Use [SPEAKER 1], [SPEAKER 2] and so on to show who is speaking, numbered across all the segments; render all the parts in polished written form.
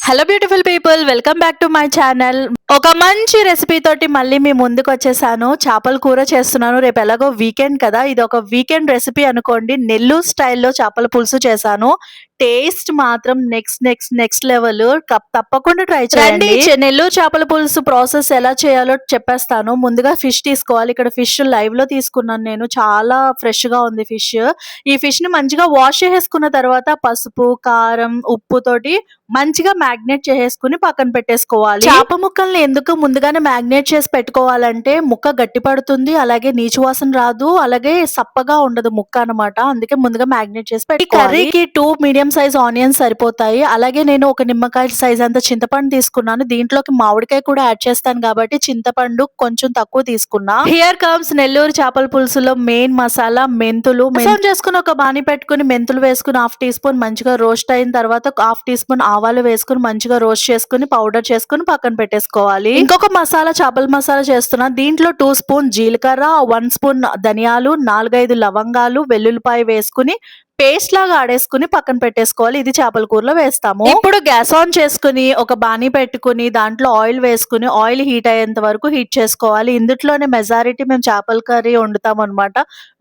[SPEAKER 1] Hello beautiful people, welcome back to my channel. ఒక మంచి recipe తోటి మళ్ళీ మీ ముందుకు వచ్చేసాను. చేపల కూర చేస్తున్నాను. రేపు ఎలాగో వీకెండ్ కదా, ఇది ఒక వీకెండ్ రెసిపీ అనుకోండి. నెల్లూరు స్టైల్లో చేపల పులుసు చేశాను. టేస్ట్ మాత్రం నెక్స్ట్ లెవెల్. తప్పకుండా ట్రై చేయండి. నెల్లూరు చేపల పులుసు ప్రాసెస్ ఎలా చేయాలో చెప్పేస్తాను. ముందుగా ఫిష్ తీసుకోవాలి. ఇక్కడ ఫిష్ లైవ్ లో తీసుకున్నాను నేను. చాలా ఫ్రెష్ గా ఉంది ఫిష్. ఈ ఫిష్ ని మంచిగా వాష్ చేసేసుకున్న తర్వాత పసుపు, కారం, ఉప్పు తోటి మంచిగా మ్యాగ్నేట్ చేసేసుకుని పక్కన పెట్టేసుకోవాలి. చేప ముక్కల్ని ఎందుకు ముందుగానే మ్యాగ్నేట్ చేసి పెట్టుకోవాలంటే ముక్క గట్టి పడుతుంది, అలాగే నీచు వాసన రాదు, అలాగే సప్పగా ఉండదు ముక్క అనమాట. అందుకే ముందుగా మ్యాగ్నేట్ చేసి పెట్టుకోవాలి. కర్రీకి 2 మీడియం సైజ్ ఆనియన్స్ సరిపోతాయి. అలాగే నేను ఒక నిమ్మకాయ సైజ్ అంత చింతపండు తీసుకున్నాను. దీంట్లోకి మామిడికాయ కూడా యాడ్ చేస్తాను కాబట్టి చింతపండు కొంచెం తక్కువ తీసుకున్నా. హియర్ కమ్స్ నెల్లూరు చేపల పులుసులో మెయిన్ మసాలా మెంతులు. చేసుకుని ఒక బాణీ పెట్టుకుని మెంతులు వేసుకుని 1/2 టీ స్పూన్ మంచిగా రోస్ట్ అయిన తర్వాత 1/2 టీ స్పూన్ ఆవాలు వేసుకుని మంచిగా రోస్ట్ చేసుకుని పౌడర్ చేసుకుని పక్కన పెట్టేసుకోవాలి. ఇంకొక మసాలా చేపల మసాలా చేస్తున్నా. దీంట్లో 2 స్పూన్ జీలకర్ర, 1 స్పూన్ ధనియాలు, 4-5 లవంగాలు, వెల్లుల్లిపాయ వేసుకుని పేస్ట్ లాగా ఆడేసుకుని పక్కన పెట్టేసుకోవాలి. ఇది చేపల కూరలో వేస్తాము. ఇప్పుడు గ్యాస్ ఆన్ చేసుకుని ఒక బాణీ పెట్టుకుని దాంట్లో ఆయిల్ వేసుకుని ఆయిల్ హీట్ అయ్యేంత వరకు హీట్ చేసుకోవాలి. ఇందులోనే మెజారిటీ మేము చేపల కర్రీ వండుతాం అనమాట.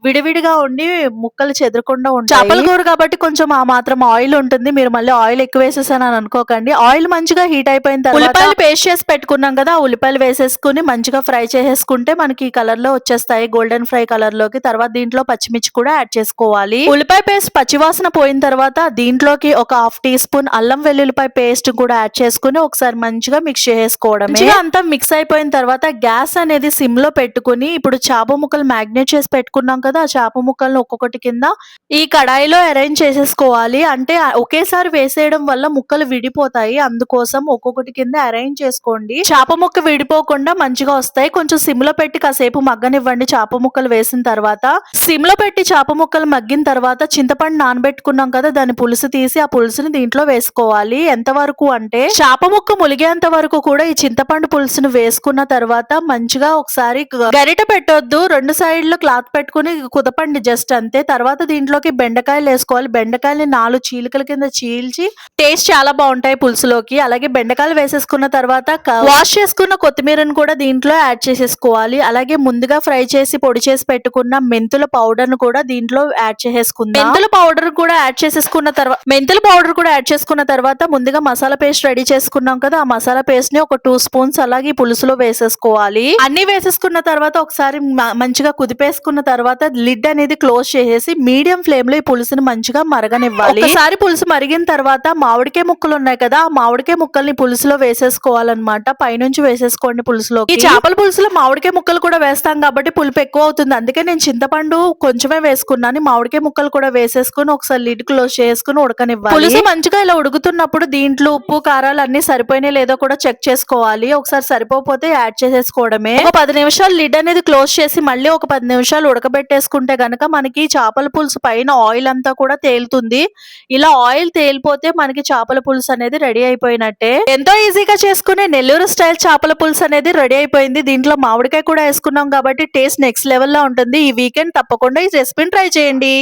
[SPEAKER 1] విడివిడిగా ఉండి ముక్కలు చెదరకుండా ఉంటాయి. చేపల కూర కాబట్టి కొంచెం ఆ మాత్రం ఆయిల్ ఉంటుంది. మీరు మళ్ళీ ఆయిల్ ఎక్కువ వేసేసాను అని అనుకోకండి. ఆయిల్ మంచిగా హీట్ అయిపోయిన తర్వాత ఉల్లిపాయలు పేస్ట్ చేసి పెట్టుకున్నాం కదా, ఉల్లిపాయలు వేసేసుకుని మంచిగా ఫ్రై చేసేసుకుంటే మనకి ఈ కలర్ లో వచ్చేస్తాయి, గోల్డెన్ ఫ్రై కలర్ లోకి. తర్వాత దీంట్లో పచ్చిమిర్చి కూడా యాడ్ చేసుకోవాలి. ఉల్లిపాయ పేస్ట్ పచ్చివాసన పోయిన తర్వాత దీంట్లోకి ఒక 1/2 టీ స్పూన్ అల్లం వెల్లుల్లిపాయ పేస్ట్ కూడా యాడ్ చేసుకుని ఒకసారి మంచిగా మిక్స్ చేసుకోవడమే. అంతా మిక్స్ అయిపోయిన తర్వాత గ్యాస్ అనేది సిమ్ లో పెట్టుకుని ఇప్పుడు చేప ముక్కలు మ్యాగ్నేట్ చేసి పెట్టుకున్నాం కదా, ఆ చేప ముక్కలను ఒక్కొక్కటి కింద ఈ కడాయిలో అరేంజ్ చేసేసుకోవాలి. అంటే ఒకేసారి వేసేయడం వల్ల ముక్కలు విడిపోతాయి, అందుకోసం ఒక్కొక్కటి కింద అరేంజ్ చేసుకోండి. చేప ముక్క విడిపోకుండా మంచిగా వస్తాయి. కొంచెం సిమ్ లో పెట్టి కాసేపు మగ్గనివ్వండి. చేప ముక్కలు వేసిన తర్వాత సిమ్ లో పెట్టి చేప ముక్కలు మగ్గిన తర్వాత చింతపండు నానబెట్టుకున్నాం కదా, దాని పులుసు తీసి ఆ పులుసుని దీంట్లో వేసుకోవాలి. ఎంత వరకు అంటే చేప ముక్క ములిగేంత వరకు కూడా ఈ చింతపండు పులుసును వేసుకున్న తర్వాత మంచిగా ఒకసారి గరిట పెట్టొద్దు, 2 సైడ్లు క్లాత్ పెట్టుకుని కుదపండి జస్ట్ అంతే. తర్వాత దీంట్లోకి బెండకాయలు వేసుకోవాలి. బెండకాయలని 4 చీలికల కింద చీల్చి టేస్ట్ చాలా బాగుంటాయి పులుసులోకి. అలాగే బెండకాయలు వేసేసుకున్న తర్వాత వాష్ చేసుకున్న కొత్తిమీరను కూడా దీంట్లో యాడ్ చేసేసుకోవాలి. అలాగే ముందుగా ఫ్రై చేసి పొడి చేసి పెట్టుకున్న మెంతుల పౌడర్ ను కూడా దీంట్లో యాడ్ చేసేసుకుందాం. మెంతుల పౌడర్ కూడా యాడ్ చేసుకున్న తర్వాత ముందుగా మసాలా పేస్ట్ రెడీ చేసుకున్నాం కదా, ఆ మసాలా పేస్ట్ ని ఒక 2 స్పూన్స్ అలాగే పులుసులో వేసేసుకోవాలి. అన్ని వేసేసుకున్న తర్వాత ఒకసారి మంచిగా కుదిపేసుకున్న తర్వాత లిడ్ అనేది క్లోజ్ చేసేసి మీడియం ఫ్లేమ్ లో ఈ పులుసుని మంచిగా మరగనివ్వాలి. ఒకసారి పులుసు మరిగిన తర్వాత మామిడికాయ ముక్కలు ఉన్నాయి కదా, ఆ మామిడికాయ ముక్కల్ని పులుసులో వేసేసుకోవాలన్నమాట. పైనుంచి వేసేసుకోండి పులుసులో. ఈ చేపల పులుసులో మామిడికాయ ముక్కలు కూడా వేస్తాం కాబట్టి పులుపు ఎక్కువ అవుతుంది. అందుకే నేను చింతపండు కొంచెమే వేసుకున్నాను. మామిడికాయ ముక్కలు కూడా వేసేసుకుని ఒకసారి లిడ్ క్లోజ్ చేసుకుని ఉడకనివ్వాలి. పులుసు మంచిగా ఇలా ఉడుకుతున్నప్పుడు దీంట్లో ఉప్పు కారాలు అన్ని సరిపోయినాయి లేదో కూడా చెక్ చేసుకోవాలి. ఒకసారి సరిపోతే యాడ్ చేసేసుకోవడమే. ఒక 10 నిమిషాలు లిడ్ అనేది క్లోజ్ చేసి మళ్ళీ ఒక 10 నిమిషాలు ఉడకబెట్టేసుకుంటే గనక మనకి చేపల పులుసు పైన ఆయిల్ అంతా కూడా తేలుతుంది. ఇలా ఆయిల్ తేలిపోతే మనకి చేపల పులుసు అనేది రెడీ అయిపోయినట్టే. ఎంతో ఈజీగా చేసుకునే నెల్లూరు స్టైల్ చేపల పులుసు అనేది రెడీ అయిపోయింది. దీంట్లో మామిడికాయ కూడా వేసుకున్నాం కాబట్టి టేస్ట్ నెక్స్ట్ లెవెల్ లో ఉంటుంది. ఈ వీకెండ్ తప్పకుండా ఈ రెసిపీని ట్రై చేయండి.